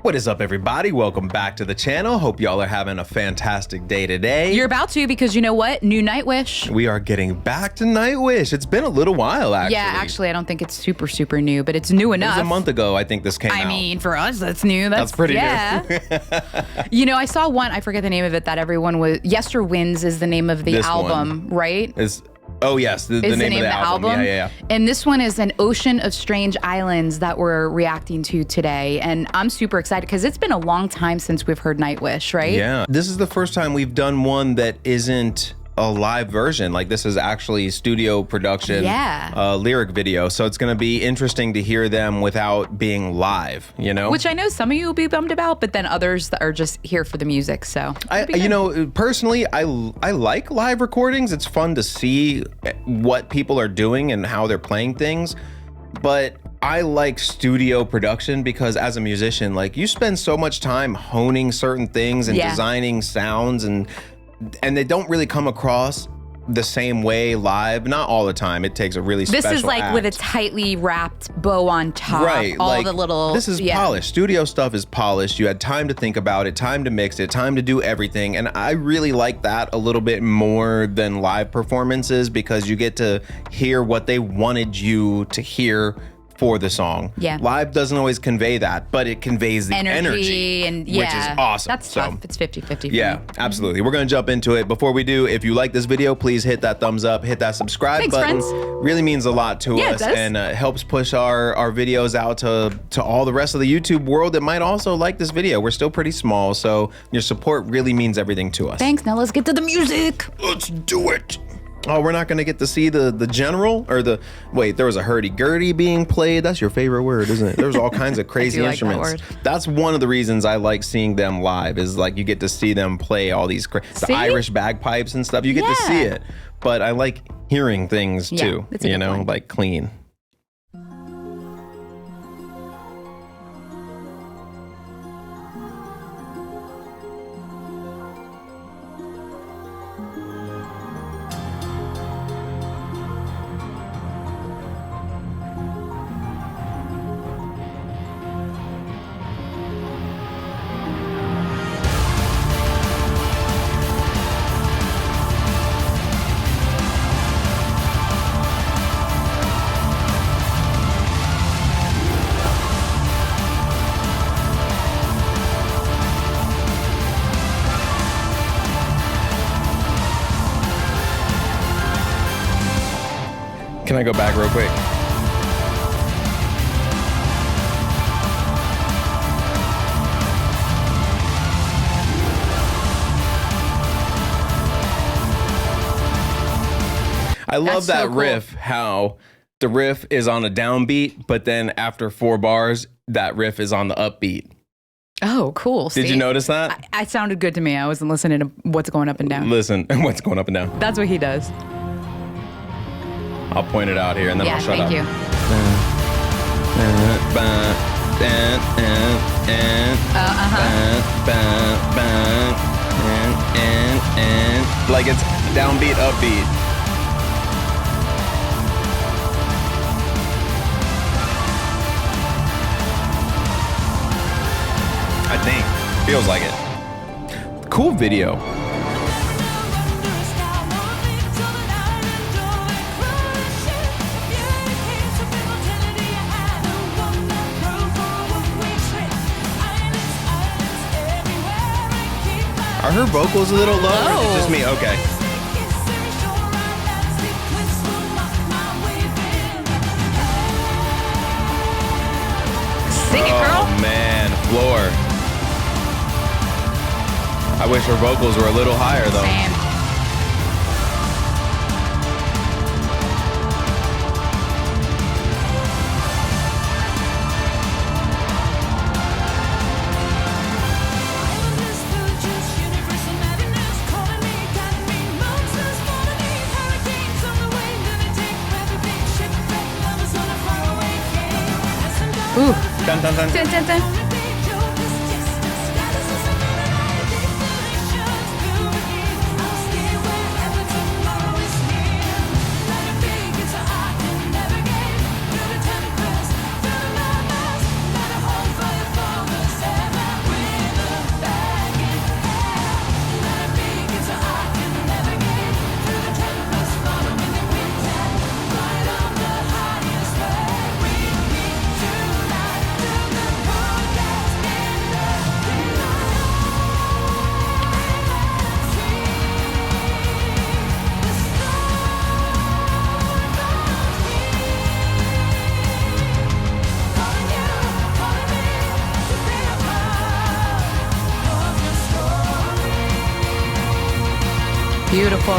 What is up, everybody? Welcome back to the channel. Hope y'all are having a fantastic day today. You're about to, because you know what? New Nightwish. We are getting back to Nightwish. It's been a little while, actually. Yeah, actually, I don't think it's super new, but it's new enough. It was a month ago, I think this came out. I mean, for us, that's new. That's pretty new. You know, I saw one, I forget the name of it, that everyone was, Yester Winds is the name of the album, right? Oh yes, the name of the album. Yeah. And this one is an ocean of strange islands that we're reacting to today. And I'm super excited because it's been a long time since we've heard Nightwish, right? Yeah, this is the first time we've done one that isn't a live version. Like, this is actually studio production, lyric video. So it's going to be interesting to hear them without being live, you know? Which I know some of you will be bummed about, but then others that are just here for the music. So you know, personally, I like live recordings. It's fun to see what people are doing and how they're playing things. But I like studio production because as a musician, like, you spend so much time honing certain things and designing sounds, and they don't really come across the same way live. Not all the time. It takes a really special This is like act. with a tightly wrapped bow on top. Right. All like, the little... This is polished. Studio stuff is polished. You had time to think about it, time to mix it, time to do everything. And I really like that a little bit more than live performances because you get to hear what they wanted you to hear for the song. Yeah. Live doesn't always convey that, but it conveys the energy and which is awesome. That's tough. It's 50-50. Yeah, absolutely. We're gonna jump into it. Before we do, if you like this video, please hit that thumbs up, hit that subscribe button. Friends. Really means a lot to us, and helps push our videos out to all the rest of the YouTube world that might also like this video. We're still pretty small, so your support really means everything to us. Thanks. Now let's get to the music. Let's do it. Oh, we're not gonna get to see the general or the, wait, there was a hurdy-gurdy being played. That's your favorite word, isn't it? There's all kinds of crazy instruments. That's one of the reasons I like seeing them live, is like you get to see them play all these the Irish bagpipes and stuff. You get to see it, but I like hearing things too, you know, like clean. Can I go back real quick? I love that riff, how the riff is on a downbeat, but then after 4 bars, that riff is on the upbeat. Oh, cool. Did you notice that? I sounded good to me. I wasn't listening to what's going up and down. Listen, what's going up and down. That's what he does. I'll point it out here and then I'll shut up. Thank you. Like it's downbeat, upbeat. I think. Feels like it. Cool video. Are her vocals a little low? Or is it just me? Okay. Sing it, girl. Oh man, floor. I wish her vocals were a little higher though. Same. Ooh. Dun, dun, dun. Dun, dun, dun. beautiful.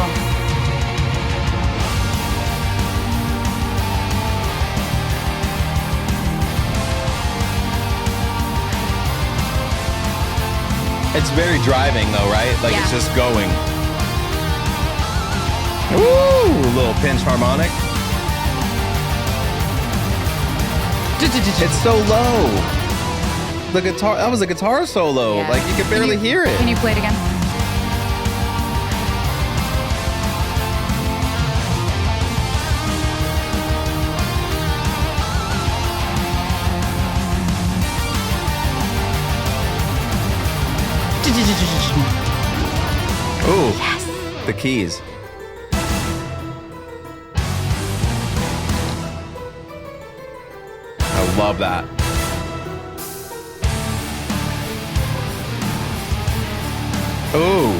It's very driving though, right? Like Yeah. it's just going. Woo! Little pinch harmonic. It's so low. The guitar, that was a guitar solo. Yeah. Like you could barely hear it. Can you play it again? Ooh, Yes. the keys. I love that. Ooh.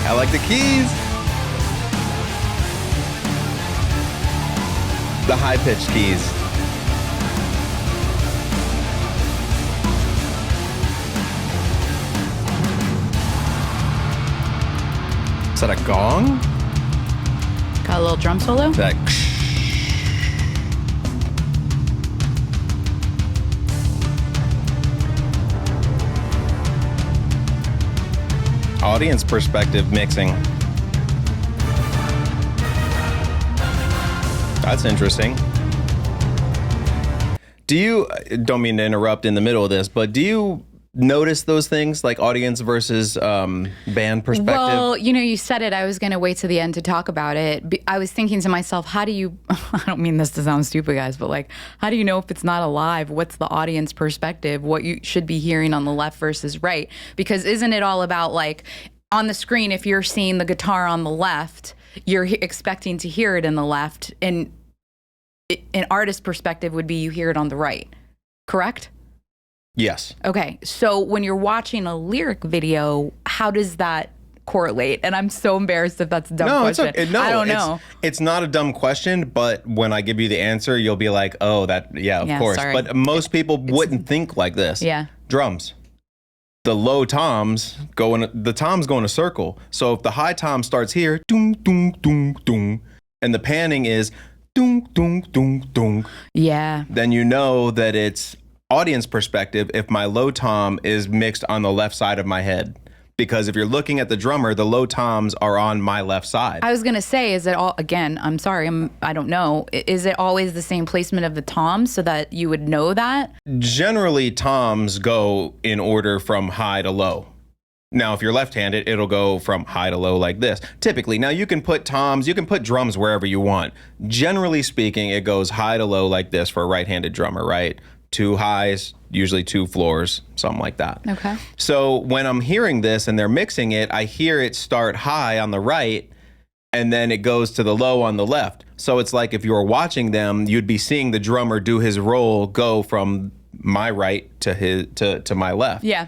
I like the keys. The high-pitched keys. Is that a gong? Got a little drum solo? That audience perspective mixing. That's interesting. Do you, don't mean to interrupt in the middle of this, but do you notice those things like audience versus band perspective? Well, you know, you said it. I was going to wait to the end to talk about it. I was thinking to myself, how do you, I don't mean this to sound stupid, guys, but like, how do you know if it's not alive? What's the audience perspective? What you should be hearing on the left versus right? Because isn't it all about like on the screen, if you're seeing the guitar on the left, you're expecting to hear it in the left. And an artist perspective would be you hear it on the right, correct? Yes. Okay, so when you're watching a lyric video, how does that correlate? And I'm so embarrassed if that's a dumb question. It's okay. No, I don't know. It's not a dumb question, but when I give you the answer, you'll be like, oh, that, yeah, of course. Sorry. But most people wouldn't think like this. Yeah. Drums. The low toms the toms go in a circle. So if the high tom starts here, doom, doom, doom, doom, and the panning is doom, doom, doom, doom, Yeah. then you know that it's audience perspective if my low tom is mixed on the left side of my head. Because if you're looking at the drummer, the low toms are on my left side. I was going to say, is it all, again, I'm sorry, I don't know. Is it always the same placement of the toms so that you would know that? Generally, toms go in order from high to low. Now, if you're left-handed, it'll go from high to low like this. Typically, now you can put toms, you can put drums wherever you want. Generally speaking, it goes high to low like this for a right-handed drummer, right? 2 highs, usually 2 floors, something like that. Okay. So when I'm hearing this and they're mixing it, I hear it start high on the right and then it goes to the low on the left. So it's like if you were watching them, you'd be seeing the drummer do his roll go from my right to my left. Yeah.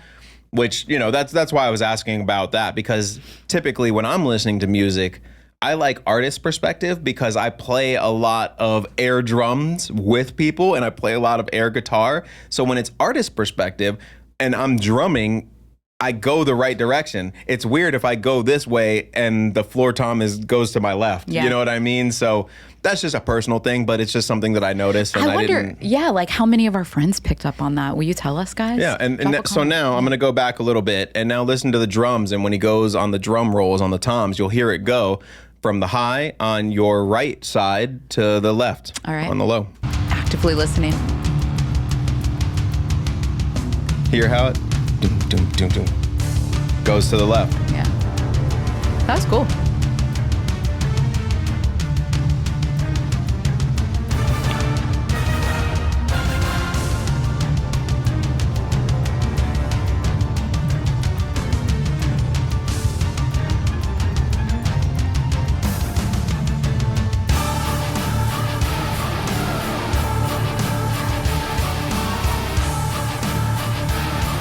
Which, you know, that's why I was asking about that, because typically when I'm listening to music, I like artist perspective because I play a lot of air drums with people and I play a lot of air guitar. So when it's artist perspective and I'm drumming, I go the right direction. It's weird if I go this way and the floor tom goes to my left. Yeah. You know what I mean? So that's just a personal thing, but it's just something that I noticed. And I wonder, like how many of our friends picked up on that? Will you tell us, guys? Yeah, so now I'm going to go back a little bit and now listen to the drums. And when he goes on the drum rolls on the toms, you'll hear it go from the high on your right side to the left. All right. On the low. Actively listening. Hear how it doom, doom, doom, doom, goes to the left. Yeah. That was cool.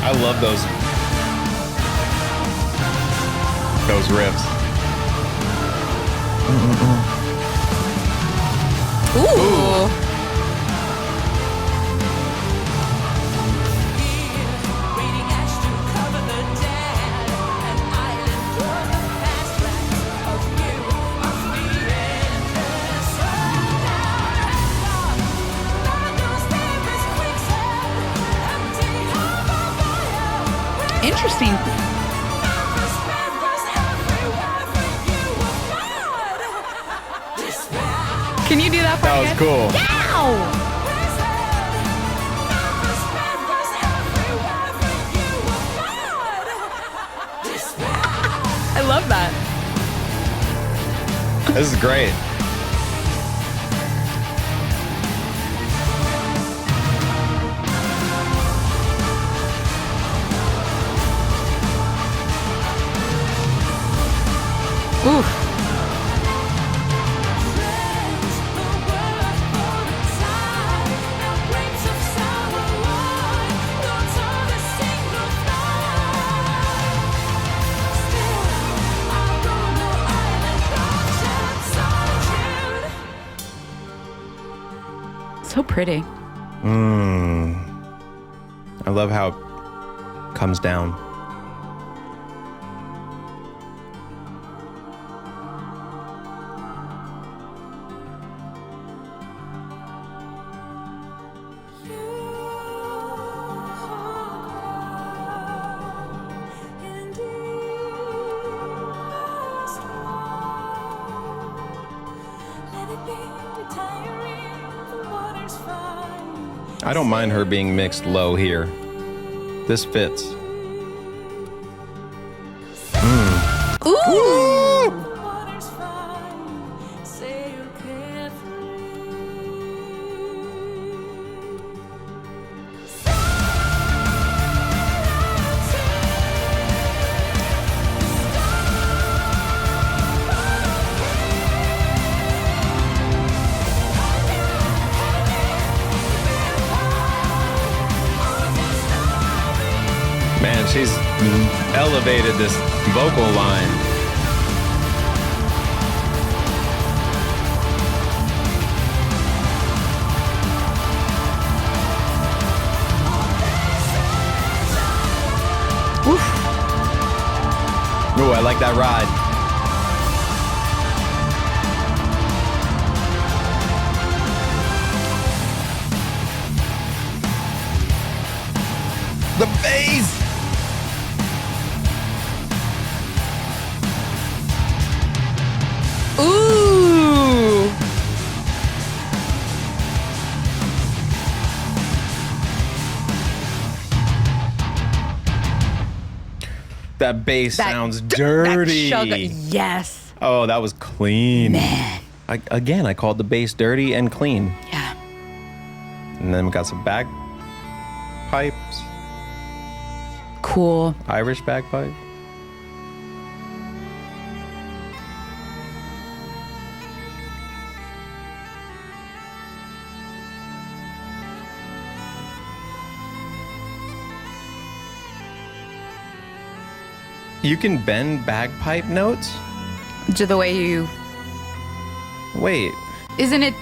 I love those riffs. Ooh. Interesting. Can you do that part That was again? cool. Ow! I love that. This is great. Oof. So pretty. I love how it comes down. I don't mind her being mixed low here. This fits. Ooh. Man, she's elevated this vocal line. Oof. Ooh, I like that ride. The bass! Ooh. That bass sounds dirty. That yes. Oh, that was clean. Man. I called the bass dirty and clean. Yeah. And then we got some bagpipes. Cool. Irish bagpipe. You can bend bagpipe notes? To the way you... Wait. Isn't it...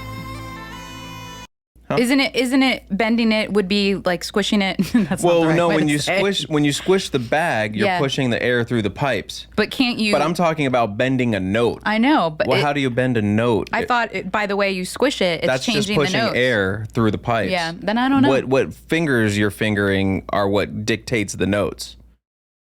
Huh? Isn't it bending it would be like squishing it? That's not the right way when to you say it. when you squish the bag, you're Yeah. pushing the air through the pipes. But can't you... But I'm talking about bending a note. I know, but Well, how do you bend a note? I thought by the way you squish it, it's That's just changing the pushing notes. air through the pipes. Yeah, then I don't know. What fingers you're fingering are what dictates the notes.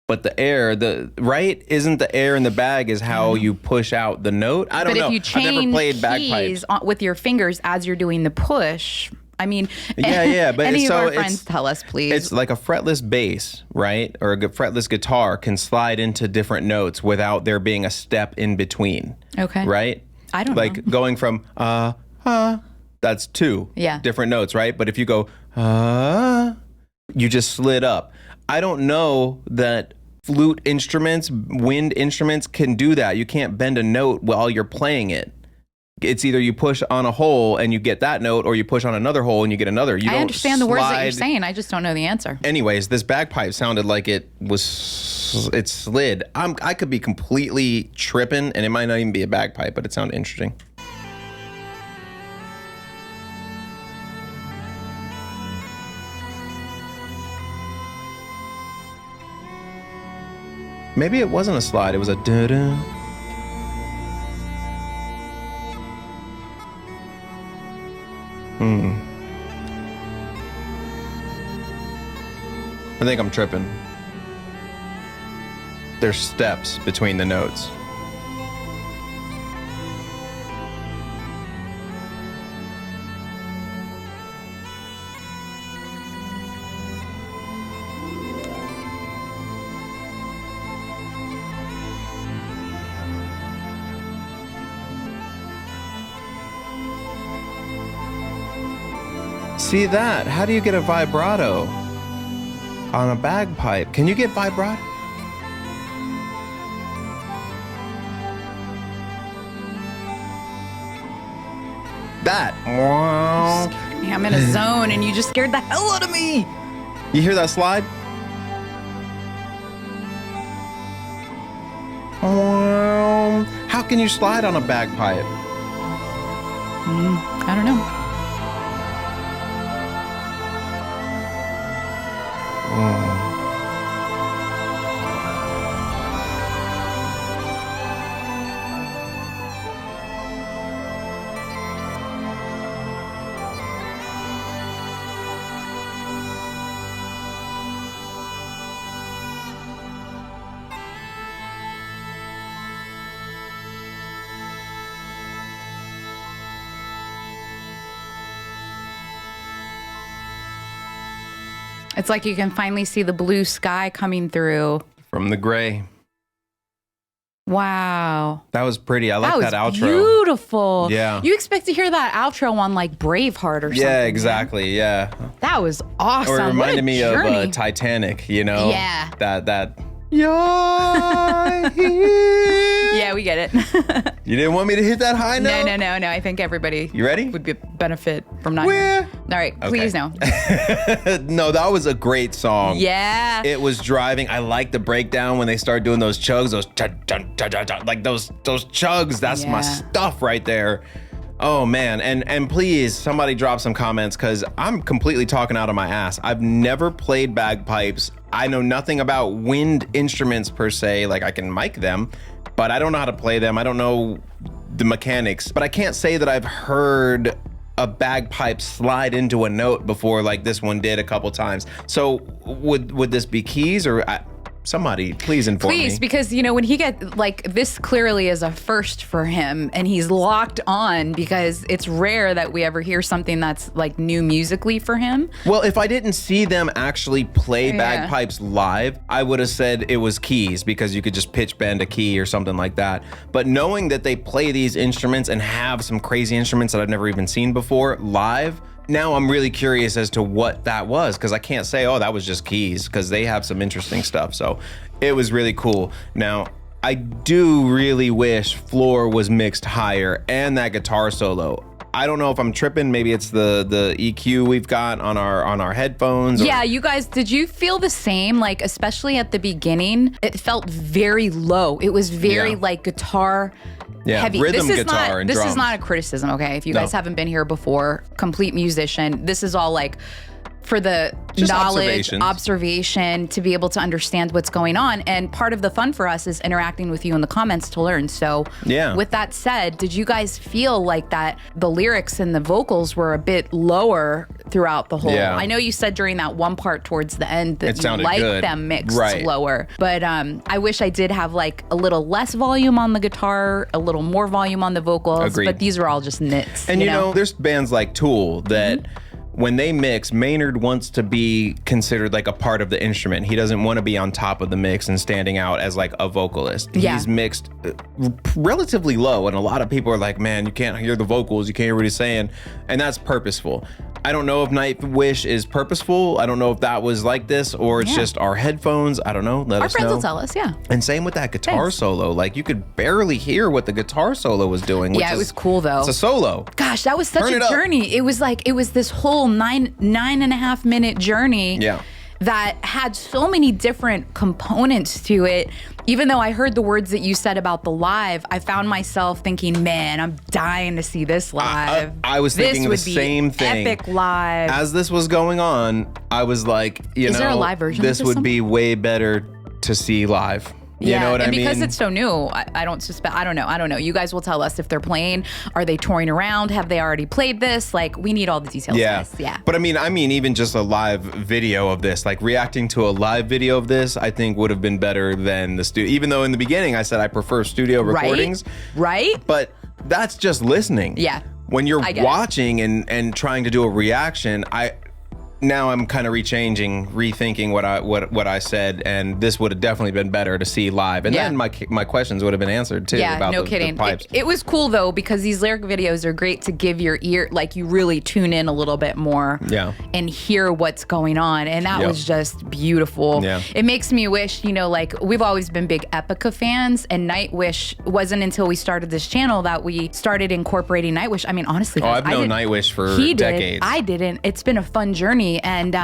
But the air, isn't the air in the bag is how you push out the note? I don't but know. if you I've never chain played keys bagpipes. with your fingers as you're doing the push, I mean, Yeah, but any of so our it's- friends tell us, please. It's like a fretless bass, right? Or a fretless guitar can slide into different notes without there being a step in between. Okay. Right? I don't like know. going from that's two different notes, right? But if you go you just slid up. I don't know that flute instruments, wind instruments can do that. You can't bend a note while you're playing it. It's either you push on a hole and you get that note, or you push on another hole and you get another. You I don't understand the words that you're slide- saying. I just don't know the answer. Anyways, this bagpipe sounded like it slid. I could be completely tripping, and it might not even be a bagpipe, but it sounded interesting. Maybe it wasn't a slide. It was a da-da. I think I'm tripping. There's steps between the notes. See that? How do you get a vibrato on a bagpipe? Can you get vibrato? That. Yeah, I'm in a zone and you just scared the hell out of me. You hear that slide? How can you slide on a bagpipe? I don't know. It's like you can finally see the blue sky coming through. From the gray. Wow. That was pretty. I like that outro. Beautiful. Yeah. You expect to hear that outro on like Braveheart or something. Yeah, exactly. Yeah. That was awesome. Or it reminded me journey. of Titanic, you know? Yeah. That. Yeah, we get it. You didn't want me to hit that high note? No. I think everybody You ready? would benefit from not. Where? All right, please no. No, that was a great song. Yeah. It was driving. I like the breakdown when they start doing those chugs, those like those chugs. That's my stuff right there. Oh man, and please somebody drop some comments because I'm completely talking out of my ass. I've never played bagpipes. I know nothing about wind instruments per se. Like I can mic them, but I don't know how to play them. I don't know the mechanics, but I can't say that I've heard a bagpipe slide into a note before like this one did a couple times. So would this be keys or somebody please inform me? Please, because you know when he get like this clearly is a first for him and he's locked on because it's rare that we ever hear something that's like new musically for him. Well, if I didn't see them actually play bagpipes live, I would have said it was keys because you could just pitch bend a key or something like that. But knowing that they play these instruments and have some crazy instruments that I've never even seen before live, now I'm really curious as to what that was because I can't say, oh, that was just keys because they have some interesting stuff. So it was really cool. Now, I do really wish Floor was mixed higher and that guitar solo. I don't know if I'm tripping. Maybe it's the EQ we've got on our headphones. Yeah, you guys, did you feel the same? Like, especially at the beginning, it felt very low. It was very like guitar heavy. Rhythm guitar and this drums. is not a criticism, okay? If you guys haven't been here before, complete musician, this is all like for the just knowledge, observation, to be able to understand what's going on. And part of the fun for us is interacting with you in the comments to learn. So with that said, did you guys feel like that the lyrics and the vocals were a bit lower throughout the whole? I know you said during that one part towards the end that you liked them mixed lower. But I wish I did have like a little less volume on the guitar, a little more volume on the vocals. Agreed. But these are all just nits. And you know, there's bands like Tool that when they mix, Maynard wants to be considered like a part of the instrument. He doesn't want to be on top of the mix and standing out as like a vocalist. He's mixed relatively low, and a lot of people are like, man, you can't hear the vocals, you can't hear what he's saying, and that's purposeful. I don't know if Nightwish is purposeful. I don't know if that was like this or it's just our headphones. I don't know. Let us know. Our friends will tell us, And same with that guitar solo. Like you could barely hear what the guitar solo was doing. Yeah, it was cool though. It's a solo. Gosh, that was such a journey. It was like, it was this whole nine and a half minute journey that had so many different components to it. Even though I heard the words that you said about the live, I found myself thinking, man, I'm dying to see this live. I was thinking the same thing. Epic live. As this was going on, I was like, Is there a live version this of would be way better to see live. You know what I and mean? because it's so new, I don't suspect. I don't know. You guys will tell us if they're playing. Are they touring around? Have they already played this? Like, we need all the details. Guys. Yeah. But I mean, even just a live video of this, like reacting to a live video of this, I think would have been better than the studio. Even though in the beginning I said I prefer studio recordings. Right. But that's just listening. Yeah. When you're watching and trying to do a reaction, now I'm kind of rethinking what I said, and this would have definitely been better to see live. And then my questions would have been answered too. Yeah, about no kidding. It was cool though, because these lyric videos are great to give your ear, like you really tune in a little bit more and hear what's going on. And that was just beautiful. Yeah. It makes me wish, like we've always been big Epica fans, and Nightwish wasn't until we started this channel that we started incorporating Nightwish. I mean, honestly, guys, I've known Nightwish for decades. I didn't. It's been a fun journey. And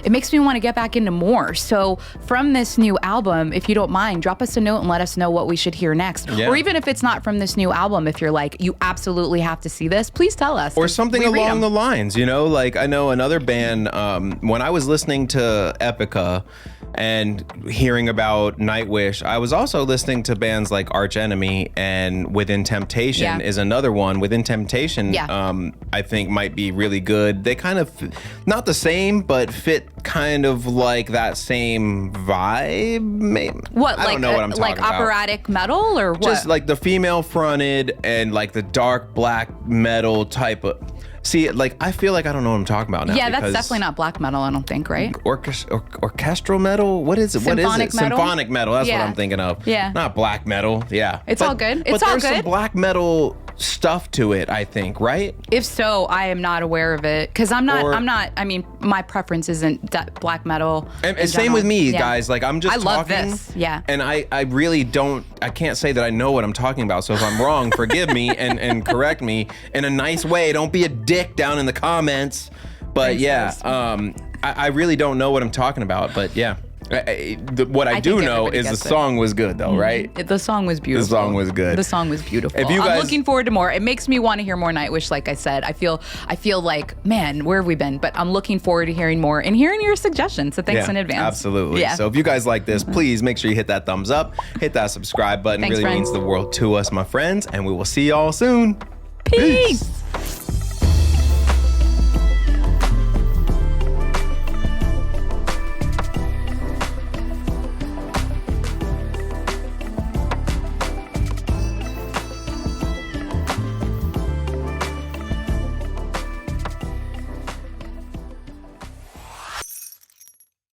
it makes me want to get back into more. So from this new album, if you don't mind, drop us a note and let us know what we should hear next. Or even if it's not from this new album, if you're like, you absolutely have to see this, please tell us. Or something along the lines, like I know another band, when I was listening to Epica and hearing about Nightwish, I was also listening to bands like Arch Enemy, and Within Temptation is another one. Within Temptation, I think might be really good. They kind of, not the same, but fit kind of like that same vibe. Maybe. What, I don't know what I'm talking like about. operatic metal or what? Just like the female fronted and like the dark black metal type of. See, like, I feel like I don't know what I'm talking about now. Yeah, that's definitely not black metal, I don't think, right? Orchestral metal? What is it? Symphonic metal? Symphonic metal. That's what I'm thinking of. Yeah. Not black metal. Yeah. It's all good. It's all good. But there's some black metal stuff to it, I think, right? If so, I am not aware of it, because I mean, my preference isn't black metal. And same with me, guys. Like, I'm just talking. I love this. Yeah. And I really don't, I can't say that I know what I'm talking about. So if I'm wrong, forgive me and correct me in a nice way. Don't be a dick down in the comments. But I really don't know what I'm talking about. But yeah. What I do know is the song was good, though, right? The song was beautiful. The song was good. The song was beautiful. If you guys, I'm looking forward to more. It makes me want to hear more Nightwish. Like I said, I feel like, man, where have we been? But I'm looking forward to hearing more and hearing your suggestions. So thanks in advance. Absolutely. Yeah. So if you guys like this, please make sure you hit that thumbs up, hit that subscribe button. Thanks, really means the world to us, my friends. And we will see y'all soon. Peace.